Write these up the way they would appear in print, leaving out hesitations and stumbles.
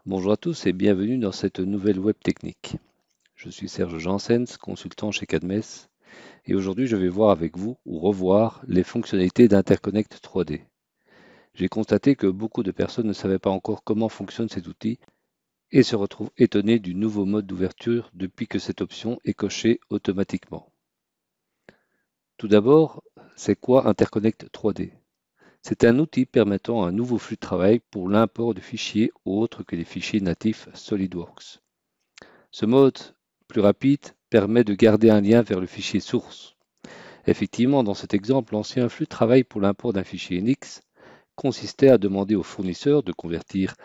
Bonjour à tous et bienvenue dans cette nouvelle web technique. Je suis Serge Janssens, consultant chez Cadmes, et aujourd'hui je vais voir avec vous ou revoir les fonctionnalités d'Interconnect 3D. J'ai constaté que beaucoup de personnes ne savaient pas encore comment fonctionne cet outil et se retrouvent étonnées du nouveau mode d'ouverture depuis que cette option est cochée automatiquement. Tout d'abord, c'est quoi Interconnect 3D? C'est un outil permettant un nouveau flux de travail pour l'import de fichiers autres que les fichiers natifs SolidWorks. Ce mode plus rapide permet de garder un lien vers le fichier source. Effectivement, dans cet exemple, l'ancien flux de travail pour l'import d'un fichier NX consistait à demander au fournisseur de convertir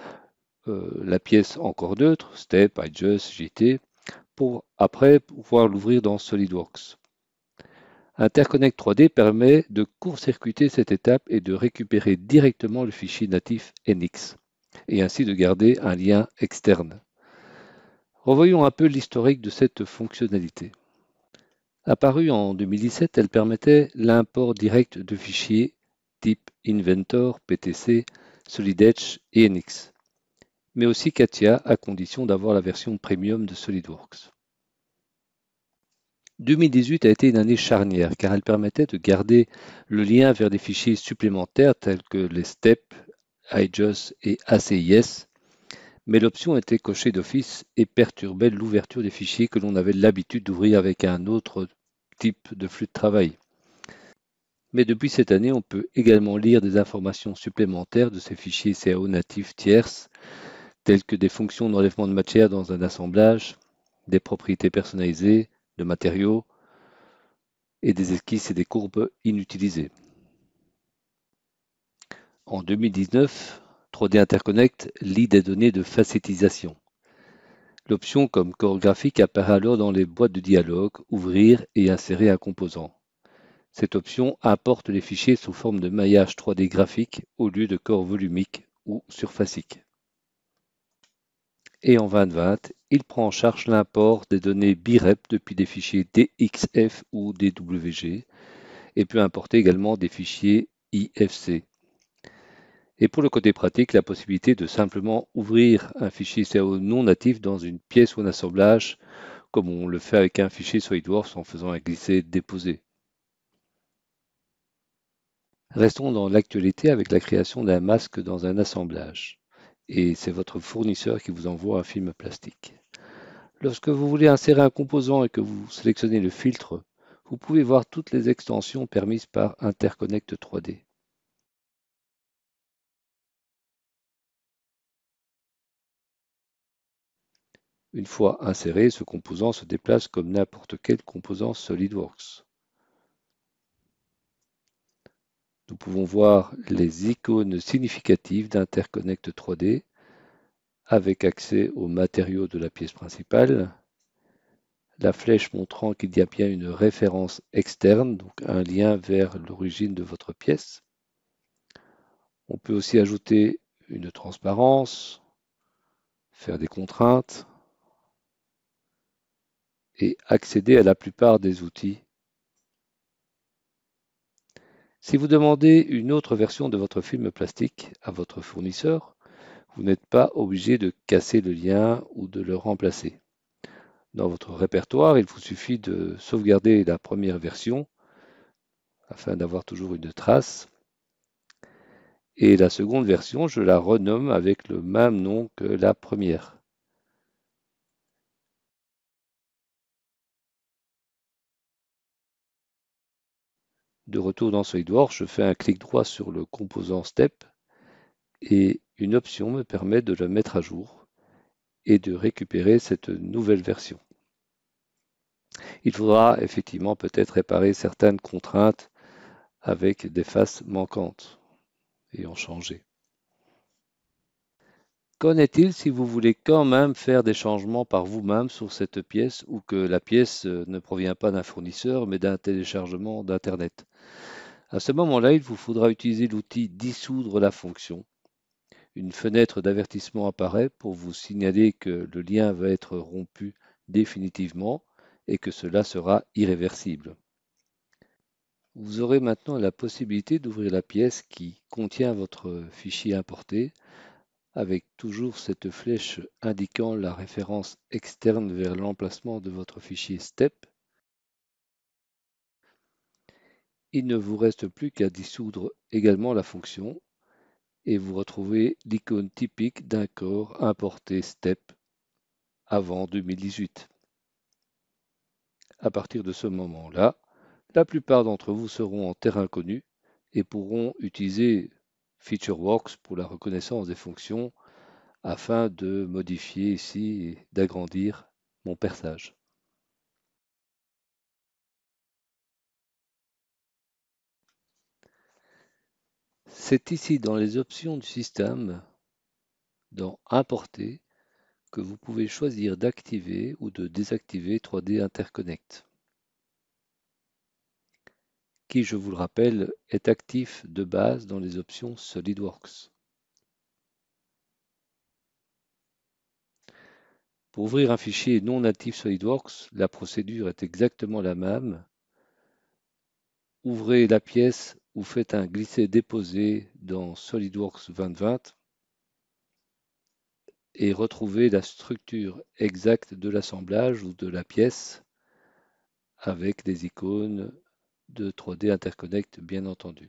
la pièce en corps neutre, STEP, iJust, JT, pour après pouvoir l'ouvrir dans SolidWorks. Interconnect 3D permet de court-circuiter cette étape et de récupérer directement le fichier natif NX, et ainsi de garder un lien externe. Revoyons un peu l'historique de cette fonctionnalité. Apparue en 2017, elle permettait l'import direct de fichiers type Inventor, PTC, SolidEdge et NX, mais aussi CATIA à condition d'avoir la version premium de SolidWorks. 2018 a été une année charnière car elle permettait de garder le lien vers des fichiers supplémentaires tels que les STEP, iJust et ACIS, mais l'option était cochée d'office et perturbait l'ouverture des fichiers que l'on avait l'habitude d'ouvrir avec un autre type de flux de travail. Mais depuis cette année, on peut également lire des informations supplémentaires de ces fichiers CAO natifs tierces, telles que des fonctions d'enlèvement de matière dans un assemblage, des propriétés personnalisées, de matériaux et des esquisses et des courbes inutilisées. En 2019, 3D Interconnect lit des données de facettisation. L'option comme corps graphique apparaît alors dans les boîtes de dialogue, ouvrir et insérer un composant. Cette option importe les fichiers sous forme de maillage 3D graphique au lieu de corps volumique ou surfacique. Et en 2020, il prend en charge l'import des données BIREP depuis des fichiers DXF ou DWG et peut importer également des fichiers IFC. Et pour le côté pratique, la possibilité de simplement ouvrir un fichier CAO non natif dans une pièce ou un assemblage, comme on le fait avec un fichier SolidWorks en faisant un glisser-déposer. Restons dans l'actualité avec la création d'un masque dans un assemblage. Et c'est votre fournisseur qui vous envoie un film plastique. Lorsque vous voulez insérer un composant et que vous sélectionnez le filtre, vous pouvez voir toutes les extensions permises par Interconnect 3D. Une fois inséré, ce composant se déplace comme n'importe quel composant SolidWorks. Nous pouvons voir les icônes significatives d'Interconnect 3D avec accès aux matériaux de la pièce principale, la flèche montrant qu'il y a bien une référence externe, donc un lien vers l'origine de votre pièce. On peut aussi ajouter une transparence, faire des contraintes et accéder à la plupart des outils. Si vous demandez une autre version de votre film plastique à votre fournisseur, vous n'êtes pas obligé de casser le lien ou de le remplacer. Dans votre répertoire, il vous suffit de sauvegarder la première version afin d'avoir toujours une trace. Et la seconde version, je la renomme avec le même nom que la première. De retour dans SolidWorks, je fais un clic droit sur le composant STEP et une option me permet de le mettre à jour et de récupérer cette nouvelle version. Il faudra effectivement peut-être réparer certaines contraintes avec des faces manquantes ayant changé. Qu'en est-il si vous voulez quand même faire des changements par vous-même sur cette pièce ou que la pièce ne provient pas d'un fournisseur mais d'un téléchargement d'Internet? À ce moment-là, il vous faudra utiliser l'outil dissoudre la fonction. Une fenêtre d'avertissement apparaît pour vous signaler que le lien va être rompu définitivement et que cela sera irréversible. Vous aurez maintenant la possibilité d'ouvrir la pièce qui contient votre fichier importé avec toujours cette flèche indiquant la référence externe vers l'emplacement de votre fichier STEP. Il ne vous reste plus qu'à dissoudre également la fonction et vous retrouvez l'icône typique d'un corps importé STEP avant 2018. À partir de ce moment-là, la plupart d'entre vous seront en terrain connu et pourront utiliser FeatureWorks pour la reconnaissance des fonctions afin de modifier ici et d'agrandir mon perçage. C'est ici dans les options du système, dans Importer, que vous pouvez choisir d'activer ou de désactiver 3D Interconnect, qui, je vous le rappelle, est actif de base dans les options SolidWorks. Pour ouvrir un fichier non natif SolidWorks, la procédure est exactement la même. Ouvrez la pièce ou faites un glisser-déposer dans SolidWorks 2020 et retrouvez la structure exacte de l'assemblage ou de la pièce avec les icônes de 3D Interconnect bien entendu.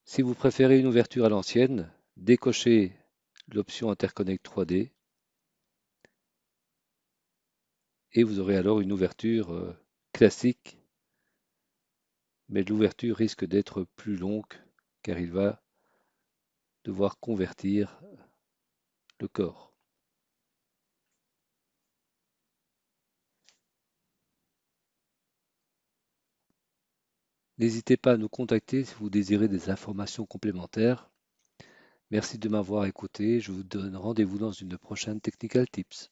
Si vous préférez une ouverture à l'ancienne, décochez l'option Interconnect 3D et vous aurez alors une ouverture classique, mais l'ouverture risque d'être plus longue car il va devoir convertir le corps. N'hésitez pas à nous contacter si vous désirez des informations complémentaires. Merci de m'avoir écouté. Je vous donne rendez-vous dans une prochaine Technical Tips.